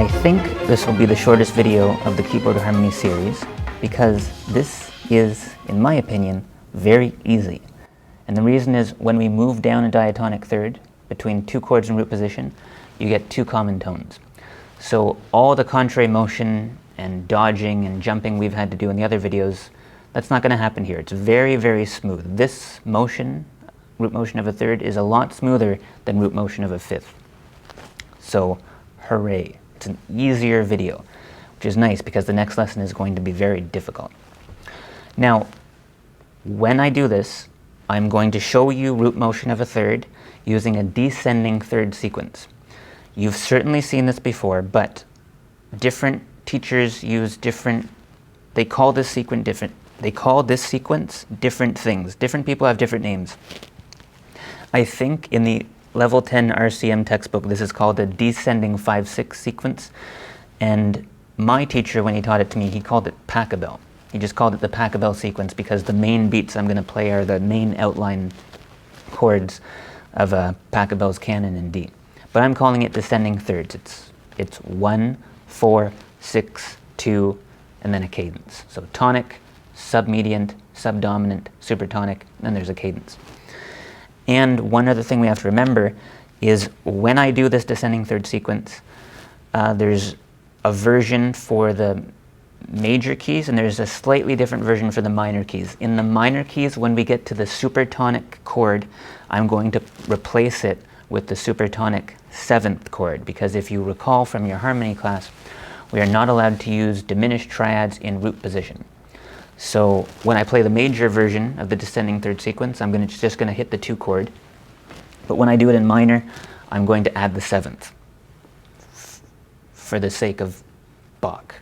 I think this will be the shortest video of the keyboard harmony series because this is, in my opinion, very easy. And the reason is when we move down a diatonic third between two chords in root position, you get two common tones. So all the contrary motion and dodging and jumping we've had to do in the other videos, that's not going to happen here. It's very, very smooth. This motion, root motion of a third, is a lot smoother than root motion of a fifth. So, hooray. It's an easier video, which is nice because the next lesson is going to be very difficult. Now, when I do this, I'm going to show you root motion of a third using a descending third sequence. You've certainly seen this before, but different teachers use different, they call this sequence different things. Different people have different names. I think in the Level 10 RCM textbook, this is called a descending 5/6 sequence. And my teacher, when he taught it to me, he called it Pachelbel. He just called it the Pachelbel sequence because the main beats I'm going to play are the main outline chords of Pachelbel's canon in D. But I'm calling it descending thirds. It's 1, 4, 6, 2, and then a cadence. So tonic, submediant, subdominant, supertonic, and then there's a cadence. And one other thing we have to remember is when I do this descending third sequence, there's a version for the major keys and there's a slightly different version for the minor keys. In the minor keys, when we get to the supertonic chord, I'm going to replace it with the supertonic 7th chord, because if you recall from your harmony class, we are not allowed to use diminished triads in root position. So when I play the major version of the descending third sequence, I'm just going to hit the 2 chord. But when I do it in minor, I'm going to add the 7th for the sake of Bach.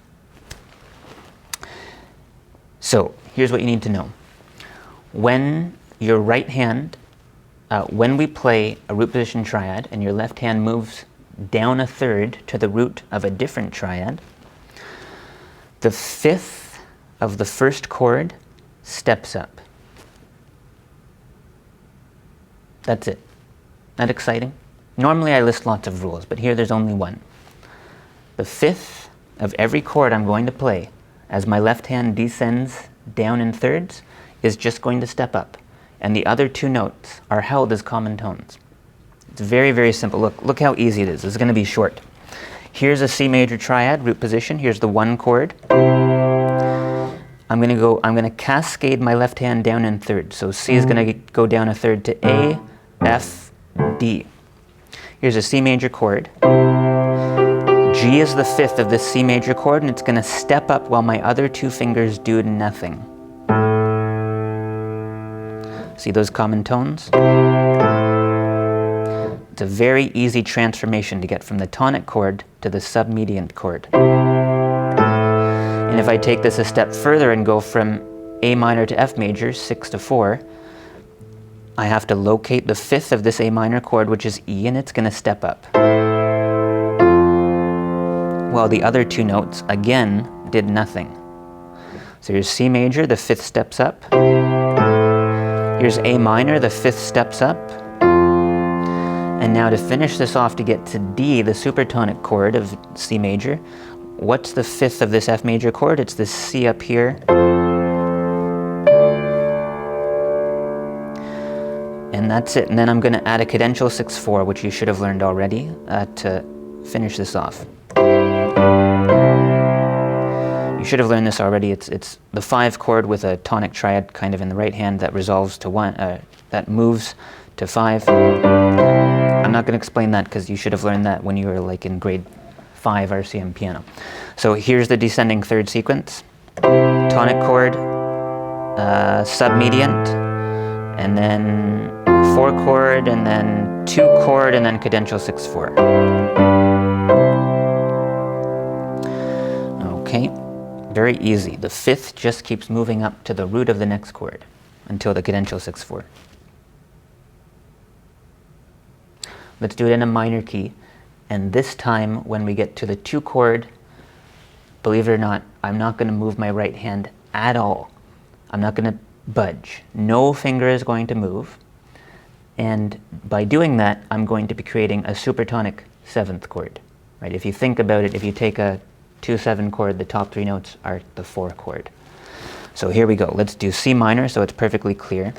So here's what you need to know. When your right hand, when we play a root position triad and your left hand moves down a third to the root of a different triad, the 5th of the first chord steps up. That's it. Not exciting? Normally I list lots of rules, but here there's only one. The 5th of every chord I'm going to play as my left hand descends down in thirds is just going to step up, and the other 2 notes are held as common tones. It's very, very simple. Look how easy it is. This is going to be short. Here's a C major triad, root position. Here's the 1 chord. I'm going to cascade my left hand down in thirds. So C is going to go down a third to A, F, D. Here's a C major chord. G is the 5th of this C major chord, and it's going to step up while my other 2 fingers do nothing. See those common tones? It's a very easy transformation to get from the tonic chord to the submediant chord. And if I take this a step further and go from A minor to F major, 6 to 4, I have to locate the 5th of this A minor chord, which is E, and it's going to step up. While the other 2 notes, again, did nothing. So here's C major, the 5th steps up. Here's A minor, the 5th steps up. And now to finish this off, to get to D, the supertonic chord of C major, what's the 5th of this F major chord? It's this C up here. And that's it. And then I'm going to add a cadential 6/4, which you should have learned already, to finish this off. You should have learned this already. It's the 5 chord with a tonic triad kind of in the right hand that resolves to 1, that moves to 5. I'm not going to explain that because you should have learned that when you were like in grade 5 RCM piano. So here's the descending third sequence. Tonic chord, submediant, and then 4 chord, and then 2 chord, and then cadential 6/4. Okay, very easy. The 5th just keeps moving up to the root of the next chord until the cadential 6/4. Let's do it in a minor key. And this time, when we get to the 2 chord, believe it or not, I'm not going to move my right hand at all. I'm not going to budge. No finger is going to move. And by doing that, I'm going to be creating a supertonic 7th chord, right? If you think about it, if you take a 2/7 chord, the top three notes are the 4 chord. So here we go. Let's do C minor so it's perfectly clear.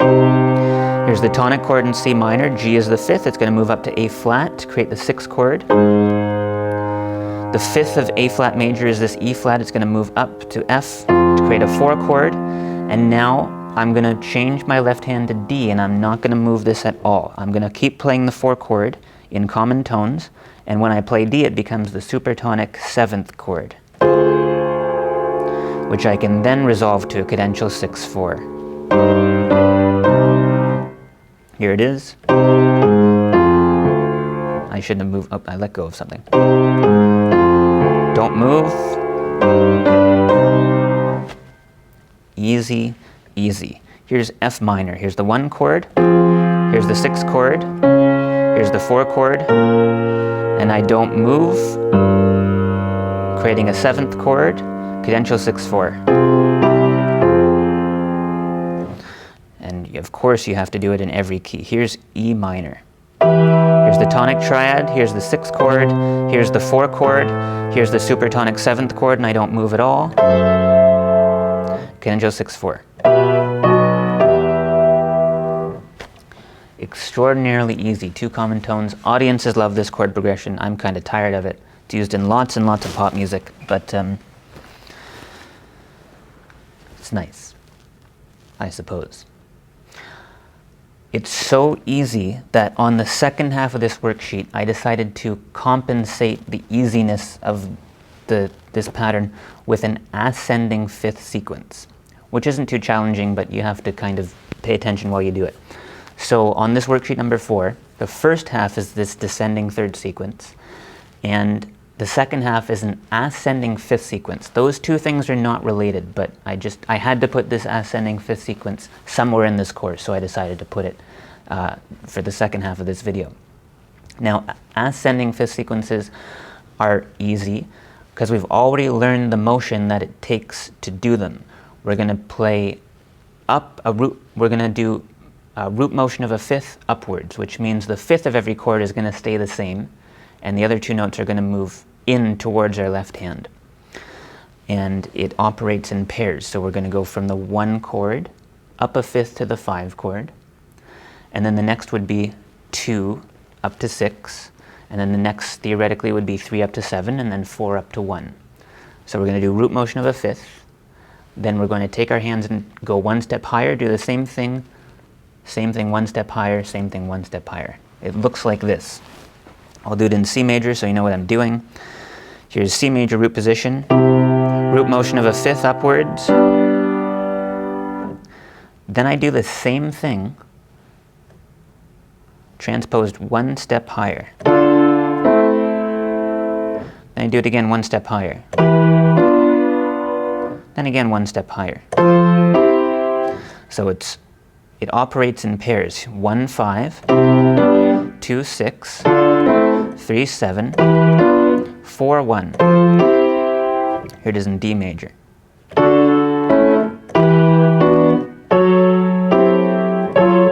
Here's the tonic chord in C minor. G is the 5th. It's going to move up to A flat to create the 6th chord. The 5th of A flat major is this E flat. It's going to move up to F to create a 4 chord. And now I'm going to change my left hand to D, and I'm not going to move this at all. I'm going to keep playing the 4 chord in common tones, and when I play D, it becomes the supertonic 7th chord, which I can then resolve to a cadential 6/4. Here it is. I shouldn't have moved. Oh, I let go of something. Don't move. Easy, easy. Here's F minor. Here's the 1 chord. Here's the 6th chord. Here's the 4 chord. And I don't move, creating a 7th chord, cadential 6/4. And of course you have to do it in every key. Here's E minor. Here's the tonic triad, here's the 6th chord, here's the 4 chord, here's the supertonic 7th chord, and I don't move at all. Cadential 6/4. Extraordinarily easy, 2 common tones. Audiences love this chord progression. I'm kind of tired of it. It's used in lots and lots of pop music, but it's nice, I suppose. It's so easy that on the second half of this worksheet, I decided to compensate the easiness of this pattern with an ascending 5th sequence, which isn't too challenging, but you have to kind of pay attention while you do it. So on this worksheet number 4, the first half is this descending 3rd sequence, and the second half is an ascending 5th sequence. Those two things are not related, but I had to put this ascending 5th sequence somewhere in this course, so I decided to put it for the second half of this video. Now, ascending 5th sequences are easy because we've already learned the motion that it takes to do them. We're going to play up a root. We're going to do a root motion of a 5th upwards, which means the 5th of every chord is going to stay the same, and the other 2 notes are going to move in towards our left hand. And it operates in pairs, so we're going to go from the 1 chord up a 5th to the 5 chord, and then the next would be 2 up to 6, and then the next theoretically would be 3 up to 7, and then 4 up to 1. So we're going to do root motion of a 5th, then we're going to take our hands and go 1 step higher, do the same thing 1 step higher, same thing 1 step higher. It looks like this. I'll do it in C major so you know what I'm doing. Here's C major root position, root motion of a 5th upwards. Then I do the same thing, transposed 1 step higher. Then I do it again 1 step higher. Then again 1 step higher. So it operates in pairs, 1 5, 2 6, 3 7, 4 1. Here it is in D major.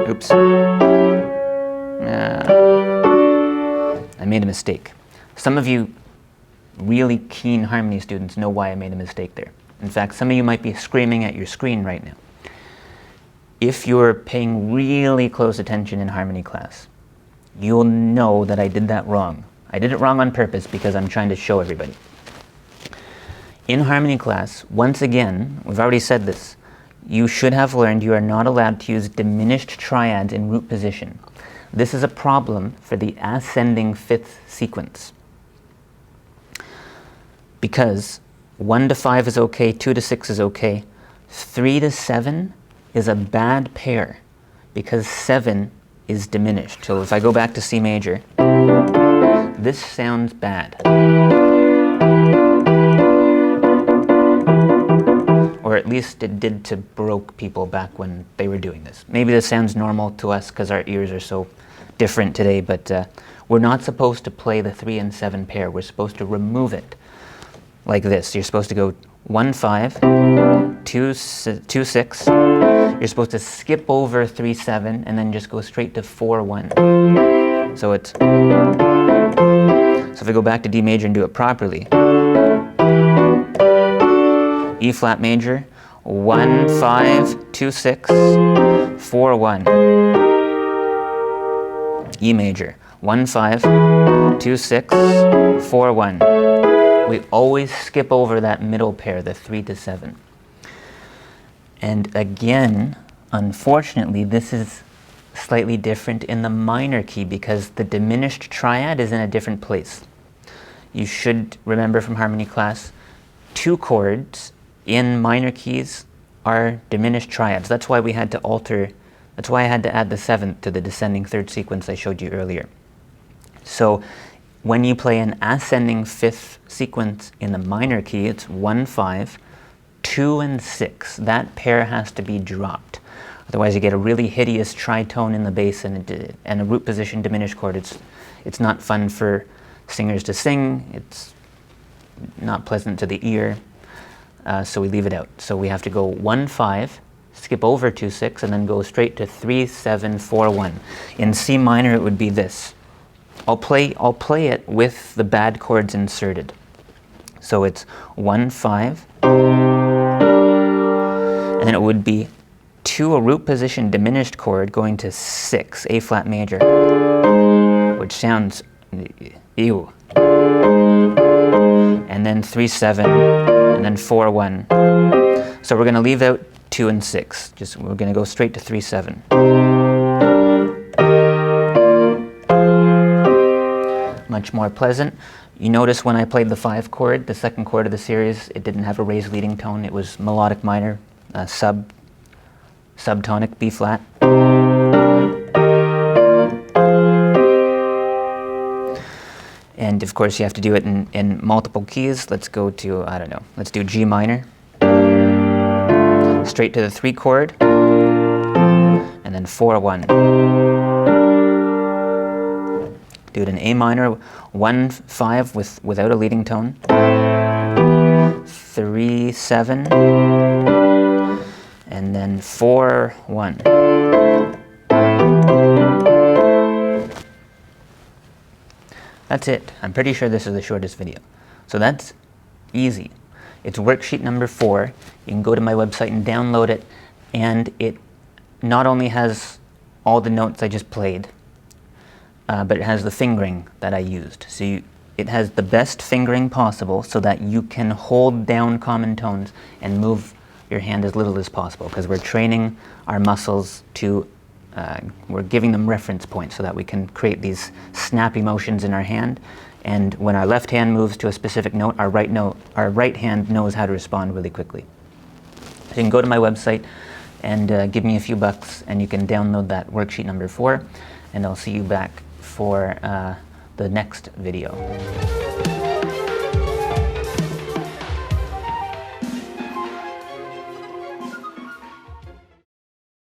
Oops. I made a mistake. Some of you really keen harmony students know why I made a mistake there. In fact, some of you might be screaming at your screen right now. If you're paying really close attention in harmony class, you'll know that I did that wrong. I did it wrong on purpose because I'm trying to show everybody. In harmony class, once again, we've already said this, you should have learned you are not allowed to use diminished triads in root position. This is a problem for the ascending 5th sequence. Because 1 to 5 is okay, 2 to 6 is okay, 3 to 7 is a bad pair because 7 is diminished. So if I go back to C major, this sounds bad. Or at least it did to Baroque people back when they were doing this. Maybe this sounds normal to us because our ears are so different today, but we're not supposed to play the 3 and 7 pair. We're supposed to remove it like this. You're supposed to go 1 5, 2 6. You're supposed to skip over 3 7 and then just go straight to 4 1. So it's So if we go back to D major and do it properly, E flat major, 1, 5, 2, 6, 4, 1. E major, 1, 5, 2, 6, 4, 1. We always skip over that middle pair, the 3 to 7. And again, unfortunately, this is slightly different in the minor key because the diminished triad is in a different place. You should remember from harmony class, 2 chords in minor keys are diminished triads. That's why we had to alter, that's why I had to add the 7th to the descending 3rd sequence I showed you earlier. So when you play an ascending 5th sequence in the minor key, it's 1, 5, 2, and 6. That pair has to be dropped. Otherwise you get a really hideous tritone in the bass and a root position diminished chord. It's not fun for singers to sing. It's not pleasant to the ear. So we leave it out. So we have to go 1, 5, skip over 2, 6, and then go straight to 3, 7, 4, 1. In C minor it would be this. I'll play it with the bad chords inserted. So it's 1, 5, and then it would be 2, a root position diminished chord going to 6, A flat major, which sounds ew. And then 3, 7, and then 4, 1. So we're going to leave out 2 and 6. We're going to go straight to 3, 7. Much more pleasant. You notice when I played the 5 chord, the 2nd chord of the series, it didn't have a raised leading tone. It was melodic minor, subtonic B flat. And of course you have to do it in multiple keys. Let's go to, I don't know, let's do G minor. Straight to the 3 chord, and then 4, 1. Do it in A minor, 1, 5 without a leading tone. 3, 7, and then 4, 1. That's it. I'm pretty sure this is the shortest video. So that's easy. It's worksheet number 4. You can go to my website and download it, and it not only has all the notes I just played, but it has the fingering that I used. So it has the best fingering possible so that you can hold down common tones and move your hand as little as possible, because we're training our muscles to, we're giving them reference points so that we can create these snappy motions in our hand. And when our left hand moves to a specific note, our right hand knows how to respond really quickly. So you can go to my website and give me a few bucks, and you can download that worksheet number 4, and I'll see you back for the next video.